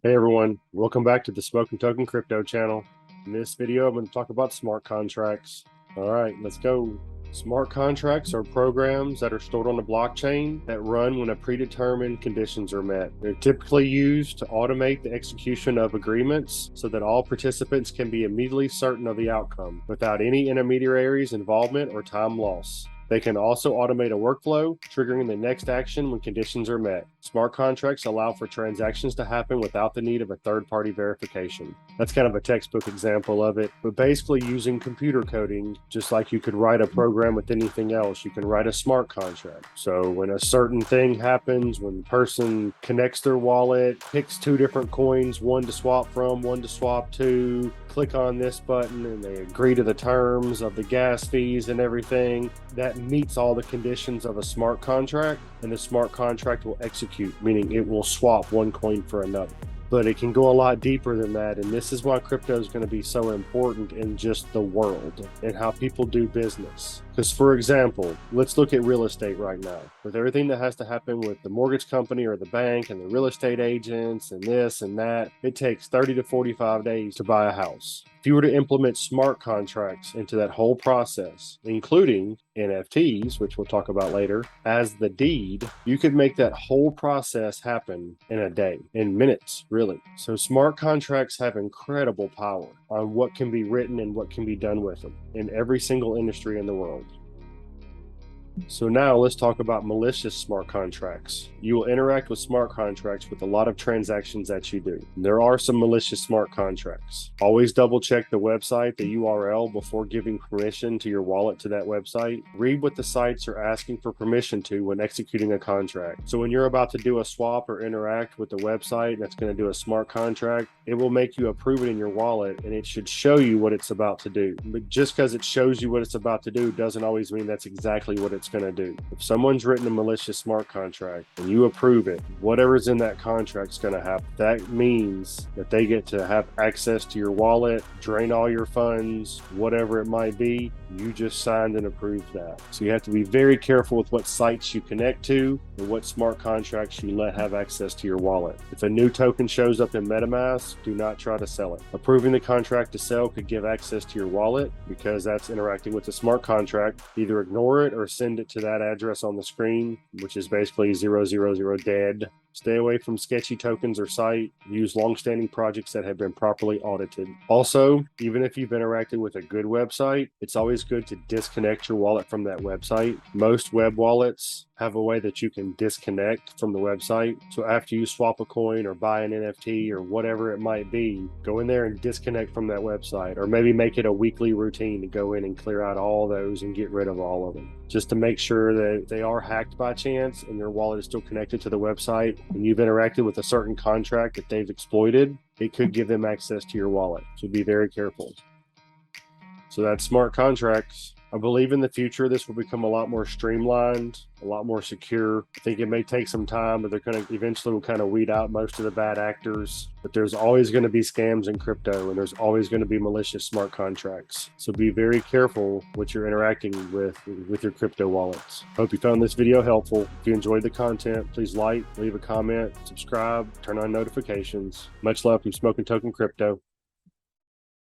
Hey everyone, welcome back to the Smokin Token Crypto channel. In this video, I'm going to talk about smart contracts. All right, let's go. Smart contracts are programs that are stored on the blockchain that run when a predetermined conditions are met. They're typically used to automate the execution of agreements so that all participants can be immediately certain of the outcome without any intermediaries' involvement or time loss. They can also automate a workflow, triggering the next action when conditions are met. Smart contracts allow for transactions to happen without the need of a third-party verification. That's kind of a textbook example of it, but basically using computer coding, just like you could write a program with anything else, you can write a smart contract. So when a certain thing happens, when the person connects their wallet, picks two different coins, one to swap from, one to swap to, click on this button, and they agree to the terms of the gas fees and everything, that meets all the conditions of a smart contract, and the smart contract will execute, meaning it will swap one coin for another. But it can go a lot deeper than that, and this is why crypto is going to be so important in just the world and how people do business. Because, for example, let's look at real estate right now. With everything that has to happen with the mortgage company or the bank and the real estate agents and this and that, it takes 30 to 45 days to buy a house. If you were to implement smart contracts into that whole process, including NFTs, which we'll talk about later, as the deed, you could make that whole process happen in a day, in minutes, really. So smart contracts have incredible power on what can be written and what can be done with them in every single industry in the world. So now let's talk about malicious smart contracts. You will interact with smart contracts with a lot of transactions that you do. There are some malicious smart contracts. Always double check the website, the URL, before giving permission to your wallet to that website. Read what the sites are asking for permission to when executing a contract. So when you're about to do a swap or interact with the website that's going to do a smart contract, it will make you approve it in your wallet, and it should show you what it's about to do. But just because it shows you what it's about to do doesn't always mean that's exactly what it's going to do. If someone's written a malicious smart contract and you approve it, whatever's in that contract is going to happen. That means that they get to have access to your wallet, drain all your funds, whatever it might be. You just signed and approved that. So you have to be very careful with what sites you connect to and what smart contracts you let have access to your wallet. If a new token shows up in MetaMask, do not try to sell it. Approving the contract to sell could give access to your wallet because that's interacting with the smart contract. Either ignore it or send it to that address on the screen, which is basically 000 dead. Stay away from sketchy tokens or site. Use long-standing projects that have been properly audited. Also, even if you've interacted with a good website, it's always good to disconnect your wallet from that website. Most web wallets have a way that you can disconnect from the website. So after you swap a coin or buy an NFT or whatever it might be, go in there and disconnect from that website, or maybe make it a weekly routine to go in and clear out all those and get rid of all of them, just to make sure that they are hacked by chance and your wallet is still connected to the website and you've interacted with a certain contract that they've exploited. It could give them access to your wallet. So be very careful. So that's smart contracts. I believe in the future this will become a lot more streamlined, a lot more secure. I think it may take some time, but they're going to eventually will kind of weed out most of the bad actors. But there's always going to be scams in crypto, and there's always going to be malicious smart contracts. So be very careful what you're interacting with your crypto wallets. Hope you found this video helpful. If you enjoyed the content, please like, leave a comment, subscribe, turn on notifications. Much love from Smokin Token Crypto.